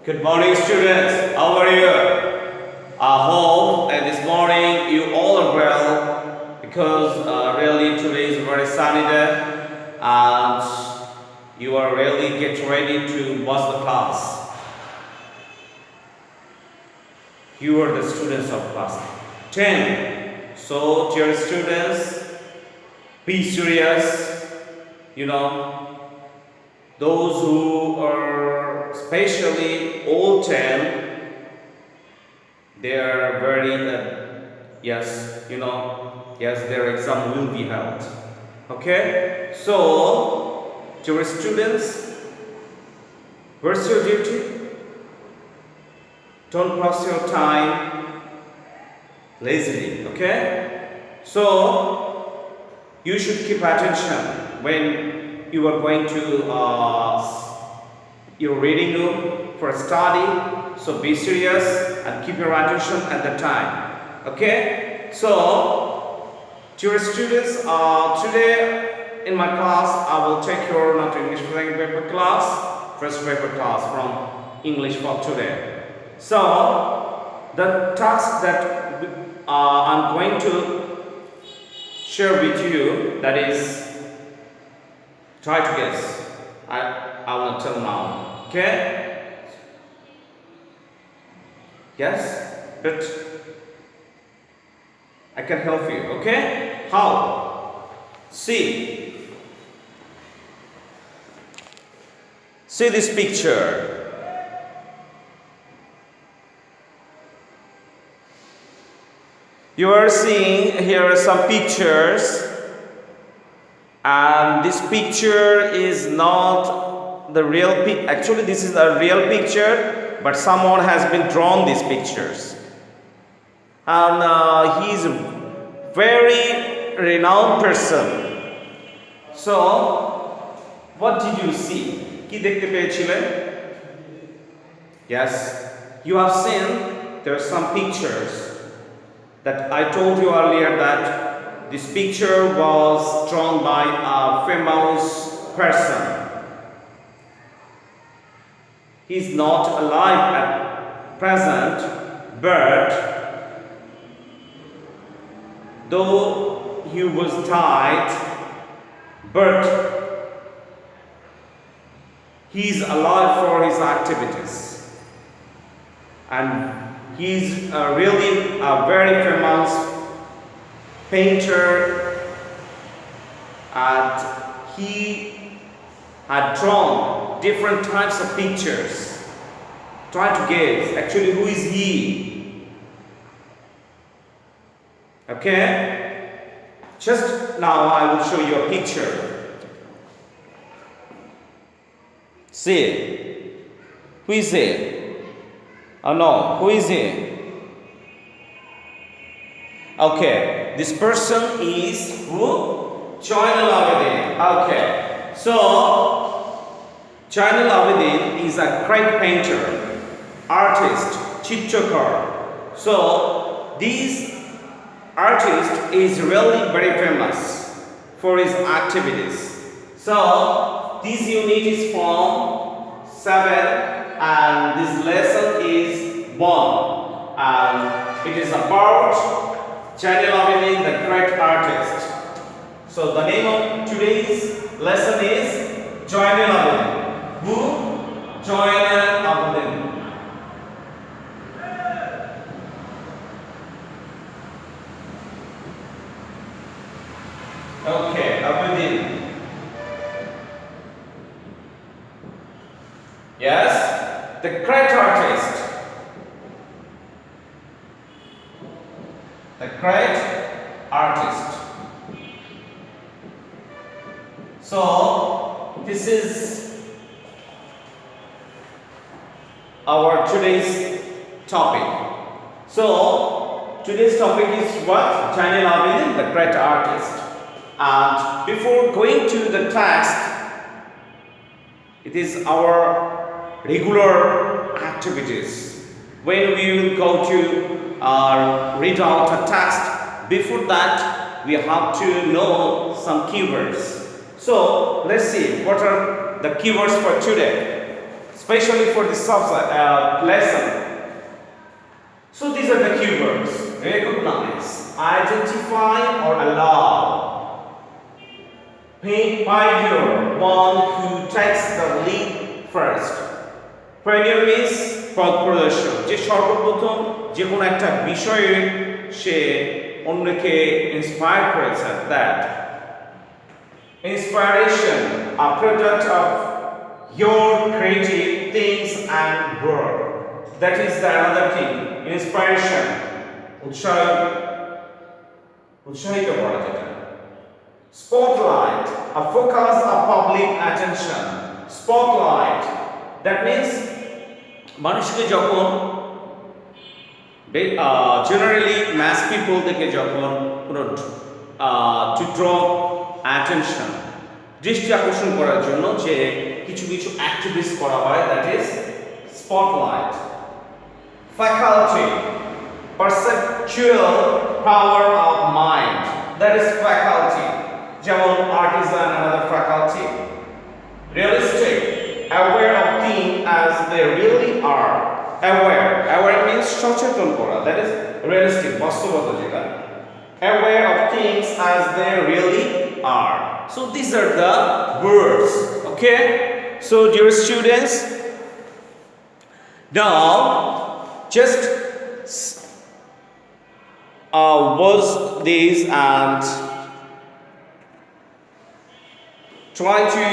Good morning, students. How are you? I hope this morning you all are well because really today is a very sunny day and you are really get ready to watch the class. You are the students of class 10. So, dear students, be serious. Those who are especially all 10, they are very, their exam will be held. Okay? So, dear students, where's your duty? Don't pass your time lazily. Okay? So, you should keep attention when you are going to your reading room for study. So be serious and keep your attention at the time. Okay? So, dear students, today in my class I will take your not English paper class, first paper class from English for today. So, the task that I'm going to share with you, that is, try to guess. I will tell now. Okay? Yes? But I can help you. Okay? How? See this picture. You are seeing here some pictures, and this picture is not the real picture. Actually, this is a real picture, but someone has been drawn these pictures, and he is a very renowned person. So, what did you see? কি দেখতে পেয়েছিলেন? Yes, you have seen there are some pictures that I told you earlier that this picture was drawn by a famous person. He's not alive at present, but though he was died, but he's alive for his activities, and he's really a very famous painter, and he had drawn different types of pictures. Try to guess, actually, who is he? Okay? Just now I will show you a picture. See, who is it? Oh no, who is he? Okay, this person is who? Zainul Abidin. Okay, so Zainul Abidin is a great painter, artist, Chitrokar. So this artist is really very famous for his activities. So this unit is from 7. And this lesson is 1, and it is about Zainul Abidin, the great artist. So the name of today's lesson is Zainul Abidin. Who? Zainul Abidin. Okay, Abidin. Yes? The great artist. The great artist. So, this is our today's topic. So, today's topic is what? Zainul Abidin, the great artist. And before going to the text, it is our regular activities. When we will go to read out a text, before that we have to know some keywords. So let's see what are the keywords for today. especially for this lesson. So these are the keywords. Recognize, identify or allow. Pioneer, one who takes the lead first. Pioneer means পথ প্রদর্শক, যে সর্বপ্রথম যে কোনো একটা বিষয়ে সে অন্যকে inspire করেছে। That inspiration, a product of your creative things and work. That is the another thing. Inspiration, উৎসাহিত করা যেটা। Spotlight, a focus of public attention. Spotlight, that means মানুষকে যখন generally mass people থেকে যখন কোনো to draw attention, দৃষ্টি আকর্ষণ করার জন্য যে কিছু কিছু অ্যাক্টিভিটিস করা হয়, that is spotlight. Faculty, perceptual power of mind, that is faculty. যেমন artisan, another faculty. Realistic, aware of things as they really are. Aware means সচেতন করা, that is realistic, বাস্তবতা যেটা। Aware of things as they really are. So these are the words, okay? So dear students, now just watch these and try to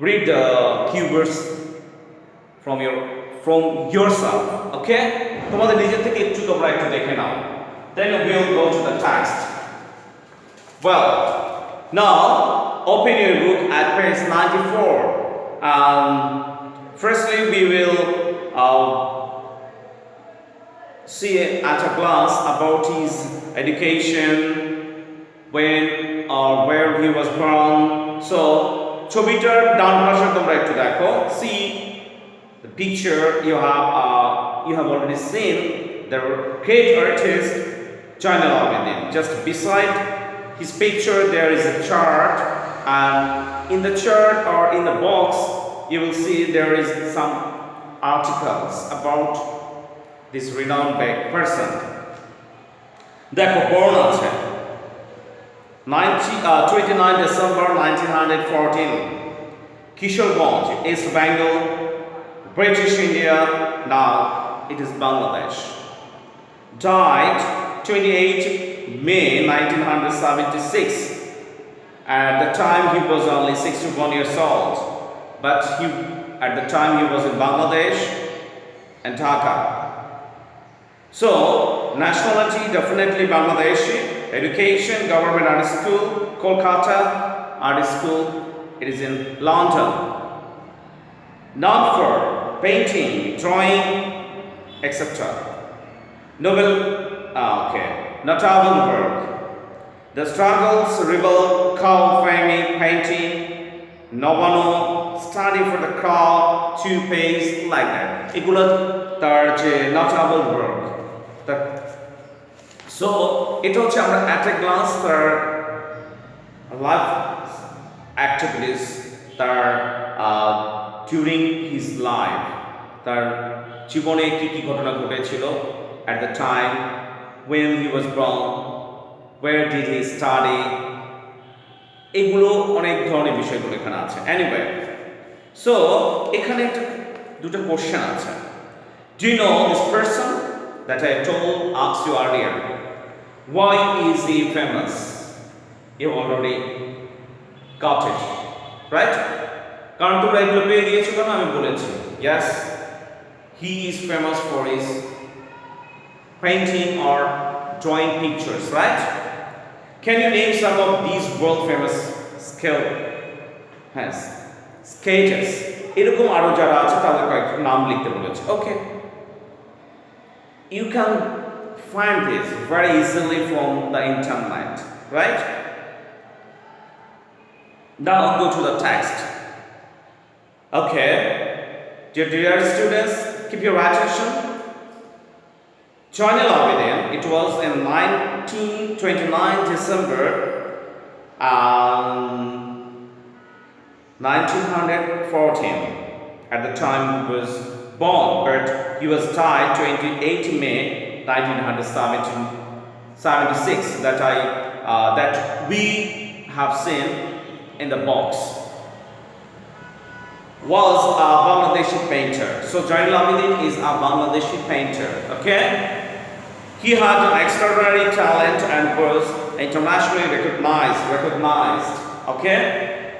read the keywords from yourself, okay? তোমাদের নিজে থেকে একটু তোমরা একটু দেখে নাও, then we'll go to the text. Well, now open your book at page 94. Firstly we will see at a glance about his education, when or where he was born. So ছবিটার ডান পাশে তোমরা একটু দেখো, see the picture. You have already seen the great artist Zainal Abidin. Just beside his picture there is a chart, and in the chart or in the box you will see there is some articles about this renowned person. দেখো born আছে 29 December 1914, Kishoreganj, East Bengal, British India, now it is Bangladesh. Died 28 May 1976. At the time he was only 61 years old, but at the time he was in Bangladesh and Dhaka. So nationality definitely Bangladeshi. Education, government art school, Kolkata art school, it is in London. Known for painting, drawing, etc. Notable work. The Struggles, Rebel, Cow Farming, Painting, Novano, Study for the Crowd, Two Pace, like that. এগুলো তার যে notable work. So এটা হচ্ছে আমরা at a glance তার life activities, তার during his life, তার জীবনে কি কি ঘটনা ঘটেছিল at the time when he was born, where did he study, এগুলো অনেক ধরনের বিষয়গুলো এখানে আছে। Anyway, so এখানে একটা দুটো কোশ্চেন আছে। Do you know this person that I asked you earlier? Why is he famous? You already got it, right? কারণ তোমরা এগুলো পেয়ে গিয়েছো কেন আমি বলেছি। Yes, he is famous for his painting or drawing pictures, right? Can you name some of these world famous skaters? এরকম আরো যারা আছে তাদের কয়েকটা নাম লিখতে বলেছে। Okay, you can find this very easily from the internet, right? Now go to the text. Okay, dear students, keep your attention. Zainal Abidin, it was in 1929 December, 1914 at the time he was born, but he was died 28 May 1976 that we have seen in the box was a Bangladeshi painter. So Zainul Abidin is a Bangladeshi painter. Okay, he had an extraordinary talent and was internationally recognized. Okay,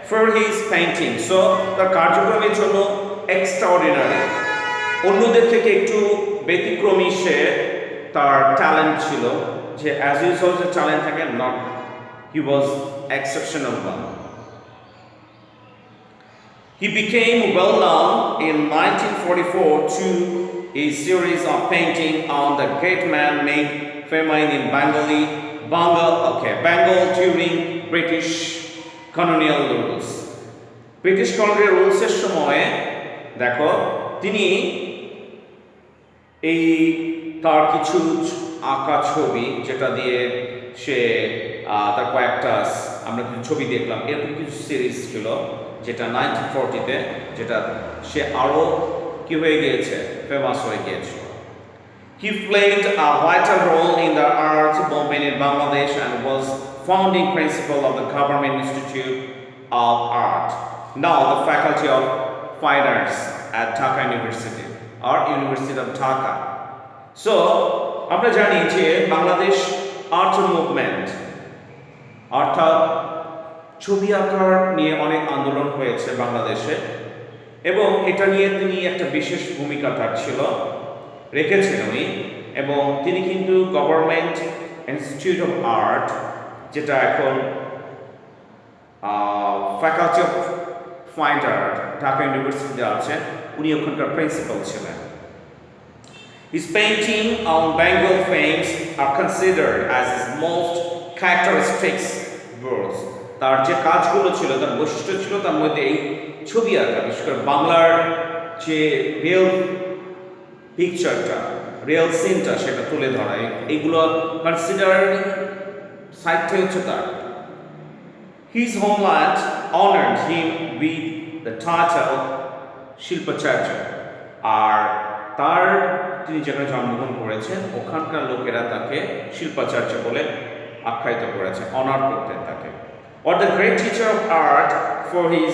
for his painting. So তার কার্যক্রমের জন্য extraordinary, অন্যদের থেকে একটু ব্যতিক্রমী সে তার talent ছিল, যে as usual যে ট্যালেন্ট থাকে, not, he was exceptional one. He became well known in 1944 to a series of painting on the great man made famous in Bengal during British colonial rules. British colonial rules এর সময় দেখো তিনি এই তার কিছু আঁকা ছবি, যেটা দিয়ে সে তার কয়েকটা আমরা কিছু ছবি দেখলাম, এরকম কিছু সিরিজ ছিল যেটা 1940-তে, যেটা সে আরো কি হয়ে গিয়েছে, ফেমাস হয়ে গিয়েছিল। He played a vital role in the art movement in Bangladesh and was founding principal of the Government Institute of Art, now the Faculty of Fine Arts at Dhaka University or University of Dhaka. So আমরা জানি যে Bangladesh art movement অর্থাৎ ছবি আঁকার নিয়ে অনেক আন্দোলন হয়েছে বাংলাদেশে, এবং এটা নিয়ে তিনি একটা বিশেষ ভূমিকা রেখেছেন উনি, এবং তিনি কিন্তু গভর্নমেন্ট ইনস্টিটিউট অফ আর্ট, যেটা এখন faculty of fine art Dhaka ইউনিভার্সিটিতে আছে, উনি ওখানকার প্রিন্সিপাল ছিলেন। His painting on Bengal themes are considered as his most characteristic works. তার যে কাজগুলো ছিল, তার বৈশিষ্ট্য ছিল, তার মধ্যে এই ছবি আঁকা, বিশেষ করে বাংলার যে রিয়েল পিকচারটা, রিয়েল সিনটা, সেটা তুলে ধরা, এইগুলো কনসিডারিং সাইডটা হচ্ছে তার। His homeland honored him with the title শিল্পাচার্য, আর তার তিনি যেখানে জন্মগ্রহণ করেছেন ওখানকার লোকেরা তাকে শিল্পাচার্য বলে আখ্যায়িত করেছে, অনার করতেন তাকে। Or the great teacher of art for his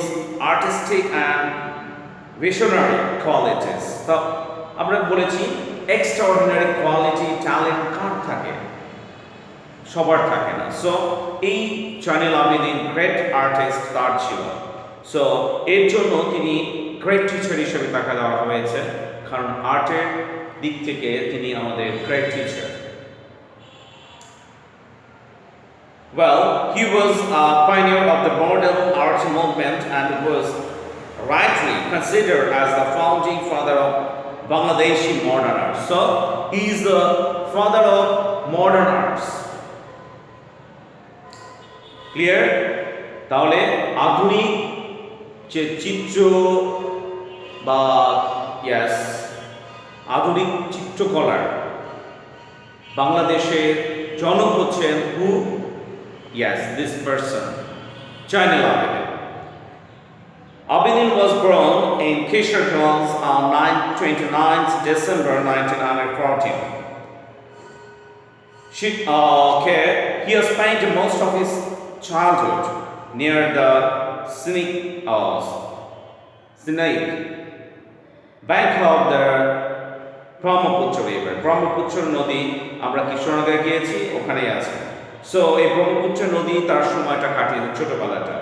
artistic and visionary qualities. তো আমরা বলেছি এক্সট্রাঅর্ডিনারি কোয়ালিটি, ট্যালেন্ট কার থাকে? সবার থাকে না। সো এই জাইনুল আবেদিন গ্রেট আর্টিস্ট তার ছিল। সো এর জন্য তিনি গ্রেট টিচার হিসেবে তাকে দেওয়া হয়েছে, কারণ আর্টের দিক থেকে তিনি আমাদের great teacher. Well, he was a pioneer of the modern art movement and was rightly considered as the founding father of Bangladeshi modern art. So, he is the father of modern arts. Clear? তাহলে আধুনিক যে চিত্র বা আধুনিক চিত্রকলার বাংলাদেশের জনক হচ্ছেন হু? Yes, this person, Zainul Abidin. Abidin was born in Kisharganj on 29th December 1914. He has spent most of his childhood near the scenic bank of the Brahmaputra River. Brahmaputra নদী আমরা কৃষ্ণনগরে গিয়েছি, ওখানেই আছে। সো এই ব্রহ্মপুত্র নদী তার সময়টা কাটিয়ে ছোটবেলাটা।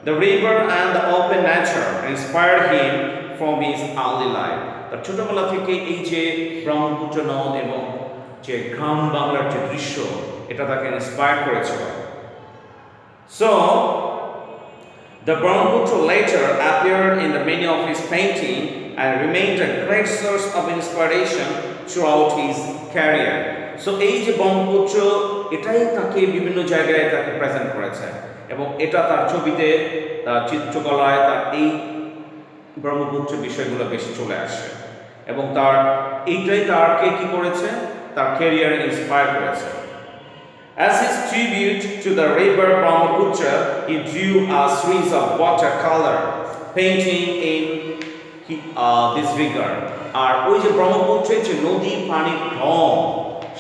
The river and the open nature inspired him from his early life. তার ছোটবেলা থেকে এই যে ব্রহ্মপুত্র নদ এবং যে গ্রাম বাংলার যে দৃশ্য, এটা তাকে ইন্সপায়ার করেছিল। So the Brahmaputra later appeared in the many of his painting and remained a great source of inspiration throughout his career. So এই যে ব্রহ্মপুত্র, এটাই তাকে বিভিন্ন জায়গায় তাকে প্রেজেন্ট করেছে, এবং এটা তার ছবিতে, তার চিত্রকলায় তার এই ব্রহ্মপুত্র বিষয়গুলো বেশি চলে আসে, এবং তার এইটাই তারকে কি করেছে, তার ক্যারিয়ারে ইন্সপায়ার করেছে। As his tribute to the river Brahmaputra, he drew a series of watercolor painting in this rigor. আর ওই যে ব্রহ্মপুত্রের যে নদী পানির রং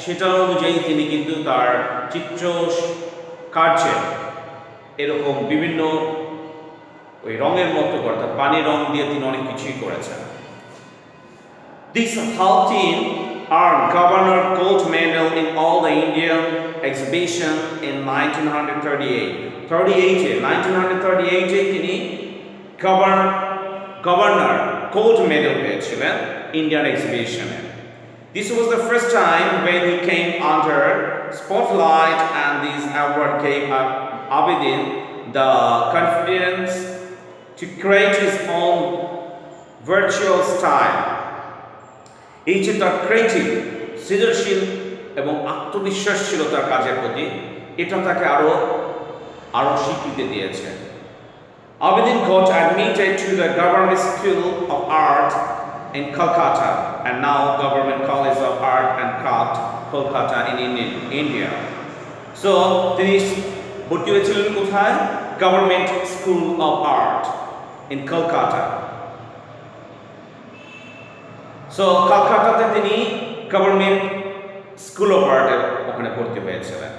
সেটার অনুযায়ী তিনি কিন্তু তার চিত্র কার্যে এরকম বিভিন্ন ওই রঙের মতো করে তার পানির রং দিয়ে তিনি অনেক কিছুই করেছেন। This whole team earned Governor Gold Medal in all the Indian exhibition in 1938. 1938 তিনি Governor Gold Medal পেয়েছিলেন Indian exhibition. This was the first time when he came under spotlight, and this award gave Abidin the confidence to create his own virtual style. এই যে তার creative সৃজনশীল এবং আত্মবিশ্বাস ছিল তার কাজের প্রতি, এটা তাকে আরো স্বীকৃতি দিয়েছে। Abidin got admitted to the Government School of Art in Kolkata and now Government College of Art and Craft, Kolkata in India. So তিনি ভর্তি হয়েছিলেন কোথায়? Government School of Art in Kolkata. So কলকাতাতে তিনি গভর্নমেন্ট স্কুল অফ আর্টে ওখানে ভর্তি হয়েছিলেন।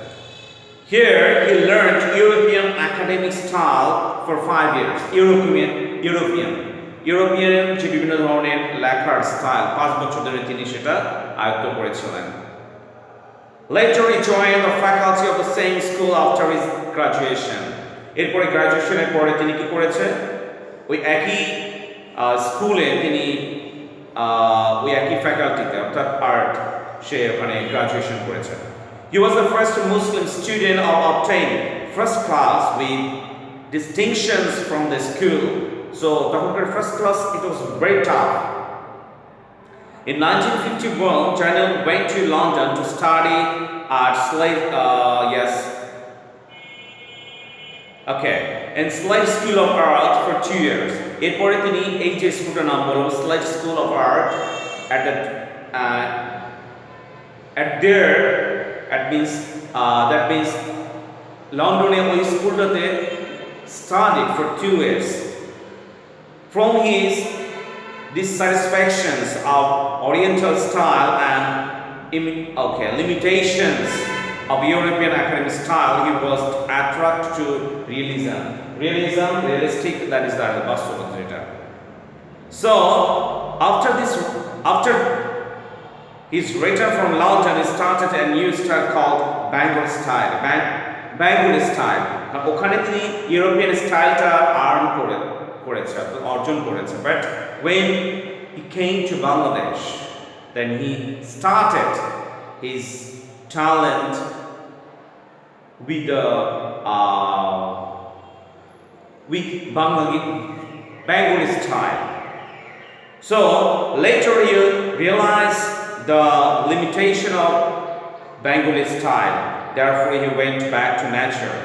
Here he learned European academic style for 5 years. European যে বিভিন্ন ধরনের লেখার স্টাইল 5 বছর ধরে তিনি সেটা আয়ত্ত করেছিলেন। Later he joined the faculty of the same school after his graduation. এরপরে গ্রাজুয়েশনের পরে তিনি কি করেছেন? ওই একই স্কুলে তিনি ওই একই ফ্যাকাল্টিতে অর্থাৎ আর্ট সে ওখানে গ্রাজুয়েশন করেছেন। He was the first Muslim student of obtain first class with distinctions from the school. So তখনকার first class it was very tough. In 1951, Daniel went to London to study at in Slade School of Art for 2 years. এরপরে তিনি এই যে স্কুলটার নাম হলো Slade School of Art that means লন্ডনে ওই স্কুলটাতে studied for 2 years. From his dissatisfactions of Oriental style and limitations of European academic style, he was attracted to realism. Realistic, that is the Bastuva. So, after his return from London, he started a new style called Bengali style. Bengali style. ওখানে তিনি European স্টাইলটা অর্জন করেছে, but when he came to Bangladesh, then he started his talent with Bengali style. So later he realized the limitation of Bengali style. Therefore he went back to nature.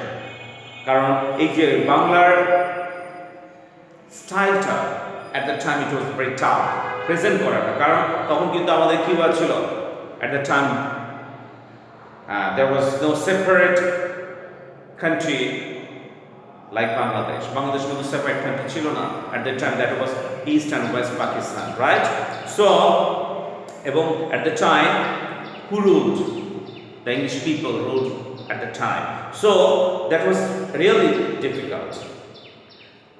কারণ এই যে বাংলার স্টাইলটা at the time it was very tough present করাটা, কারণ তখন কিন্তু আমাদের কি ছিল at the time there was no separate country like Bangladesh. Bangladesh was a separate country ছিল না at that time, that was East and West Pakistan, right? So এবং at the time who ruled? The English people ruled at the time. So that was really difficult.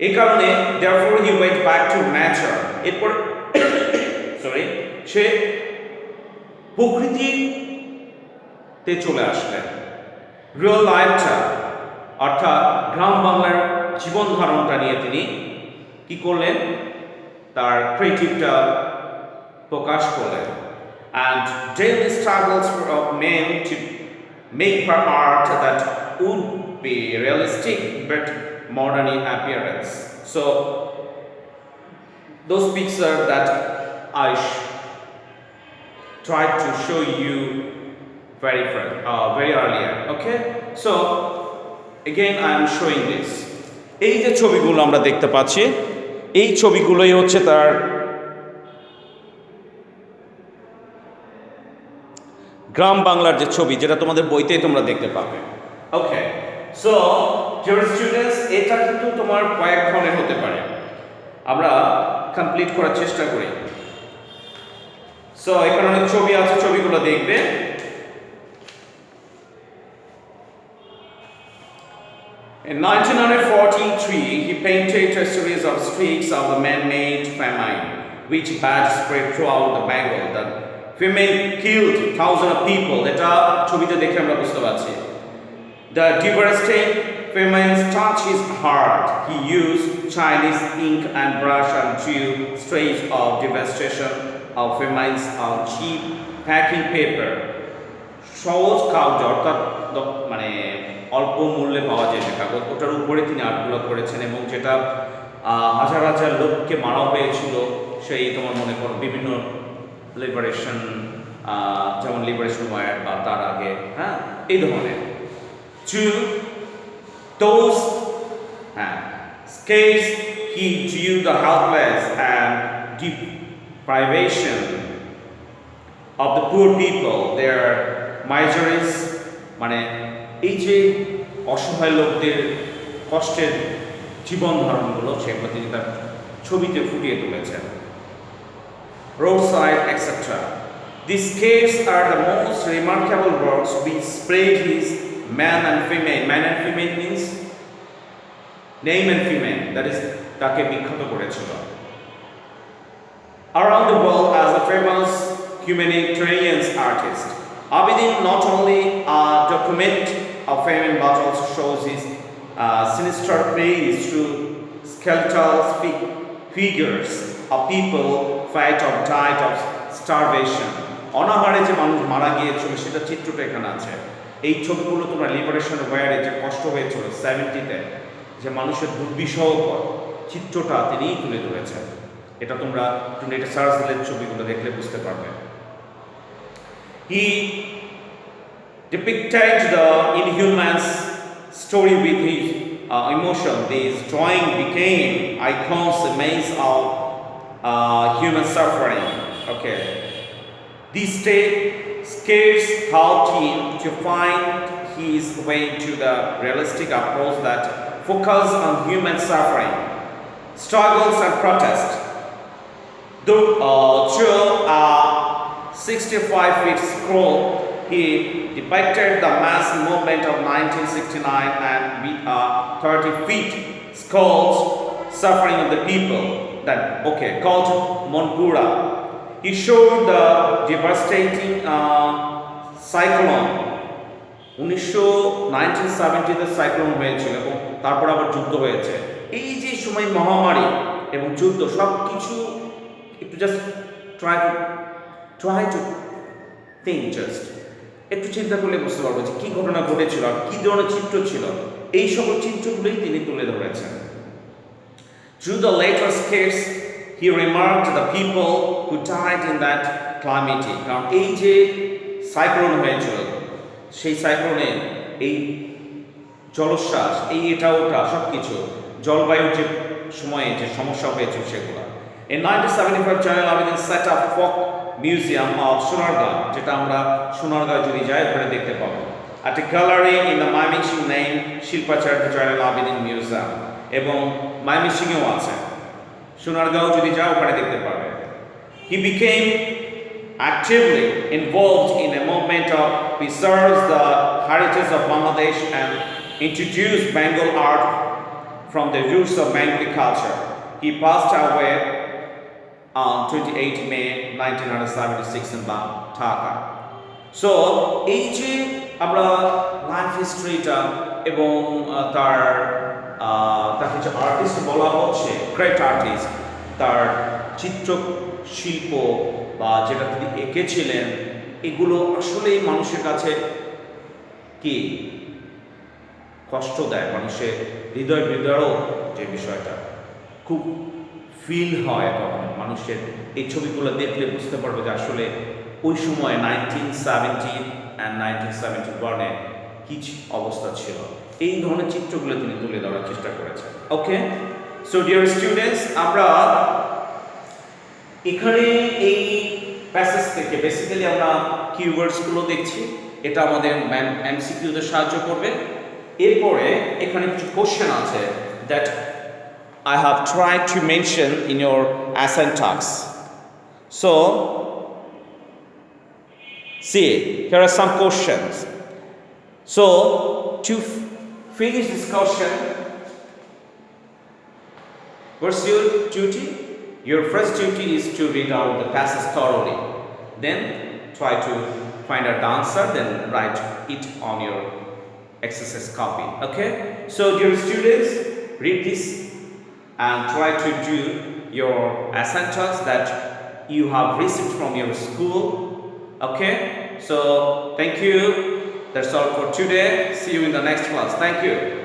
এই কারণে therefore he went back to nature. এরপর সে প্রকৃতিতে চলে আসলেন। Real লাইফটা অর্থাৎ গ্রাম বাংলার জীবন ধারণটা নিয়ে তিনি কি করলেন? তার ক্রিয়েটিভটা প্রকাশ করলেন। And daily struggles of men to make art that would be realistic but modern in appearance. So those pictures that I tried to show you very earlier. Okay, so again I am showing this. এই যে ছবিগুলো আমরা দেখতে পাচ্ছি, এই ছবিগুলোই হচ্ছে তার গ্রাম বাংলার যে ছবি, যেটা তোমাদের বইতেই তোমরা দেখতে পাবে। ওকে, সো ডিয়ার স্টুডেন্টস, এটা কিন্তু তোমার কয়েক ধরনের হতে পারে, আমরা কমপ্লিট করার চেষ্টা করি। সো এখানে অনেক ছবি আছে, ছবিগুলো দেখবে। In 1943, he painted a series of streaks of the man-made famine, which had spread throughout the Bengal. The famine killed thousands of people. এটা ছবিতে দেখে আমরা বুঝতে পারছি। The devastating famine touched his heart. He used Chinese ink and brush and drew strains of devastation of famines on cheap packing paper. সহজ কাগজ, অর্থাৎ মানে অল্প মূল্যে পাওয়া যায় যে কাগজ, ওটার উপরে তিনি আর্টগুলো করেছেন, এবং যেটা হাজার হাজার লোককে মারা হয়েছিল সেই তোমার মনে করো বিভিন্ন লিবারেশন, যেমন লিবারেশন ওয়ার বা তার আগে, হ্যাঁ, এই ধরনের to those scales he drew the helpless and deprivation of the poor people, their miseries, মানে এই যে অসহায় লোকদের কষ্টের জীবন ধারণগুলো, সেগুলো তিনি তার ছবিতে ফুটিয়ে তুলেছেন। Roadside, etc. These scales are the most remarkable works which spread his man and female. Man and female means name and female, that is তাকে বিখ্যাত করেছিল around the world as a famous humanitarian artist. Abidin not only document of famine but also shows his sinister face through skeletal figures of people fight or died of starvation. অনাহারে যে মানুষ মারা গিয়েছিল সেটা চিত্রটা এখানে আছে। এই ছবিগুলো তোমরা লিবারেশন ওয়ারে যে কষ্ট হয়েছিল 70-তে, যে মানুষের দুর্বিষহকর চিত্রটা তিনিই তুলে ধরেছেন। এটা তোমরা এটা সার্চ দিলে ছবিগুলো দেখলে বুঝতে পারবে। He depicted the inhuman story with his emotion. This drawing became icons, a maze of human suffering. Okay, these scales helped him to find his way to the realistic approach that focus on human suffering, struggles and protest. Through a 65-feet scroll, he depicted the mass movement of 1969 and with a 30-feet skulls suffering of the people that called Monpura. He showed the devastating cyclone 1970-তে cyclone হয়েছিল এবং তারপর আবার যুদ্ধ হয়েছে। এই যে সময় মহামারী এবং যুদ্ধ সব কিছু একটু just try to think, just একটু চিন্তা করলে বুঝতে পারবো যে কী ঘটনা ঘটেছিল আর কী ধরনের চিত্র ছিল। এই সকল চিত্রগুলোই তিনি তুলে ধরেছেন। Through the later scales, he remarked the people who died in that calamity. কারণ এই যে সাইক্লোন হয়েছিল, সেই সাইক্লোনে এই জলোচ্ছ্বাস, এই এটা ওটা সব কিছু, জলবায়ুর যে সময়ে যে সমস্যা হয়েছিল সেগুলো। In 1975, Jainal Abidin set up folk museum of Sonargaon, যেটা আমরা সোনারগাঁও যদি যাই ওখানে দেখতে পাবো, at a gallery in the Mymensingh named Shilpachar Jainal Abidin Museum, এবং ময়মনসিংহেও আছে, সোনারগাঁও যদি যাও ওখানে দেখতে পাবে। He became actively involved in a movement of preserves the heritage of Bangladesh and introduced Bengal art from the roots of Bengali culture. He passed away on 28 May 1976 in Dhaka. So এই যে আমরা life হিস্ট্রিটা এবং তাকে যে artist বলা হচ্ছে, great artist, তার চিত্র শিল্প বা যেটা তিনি এঁকেছিলেন, এগুলো আসলেই মানুষের কাছে কি কষ্ট দেয়, মানুষের হৃদয়ও যে বিষয়টা খুব ফিল হয় তখন মানুষের। এই ছবিগুলো দেখলে বুঝতে পারবে যে আসলে ওই সময় 1970 and 1971-এ কি অবস্থা ছিল। এই ধরনের চিত্রগুলো তিনি তুলে ধরার চেষ্টা করেছেন। ওকে, সো ডিয়ার স্টুডেন্টস, আমরা এখানে এই প্যাসেজ থেকে বেসিক্যালি আমরা কিওয়ার্ডসগুলো দেখছি, এটা আমাদের এমসিকিউতে সাহায্য করবে। এরপরে এখানে কিছু কোশ্চেন আছে that I have tried to mention in your assigned tasks. So, see, here are some questions. So, to finish this question, what's your duty? Your first duty is to read out the passage thoroughly. Then try to find out the answer, then write it on your exercise copy. Okay? So, dear students, read this and try to do your assigned tasks that you have received from your school. Okay? So, thank you. That's all for today. See you in the next class. Thank you.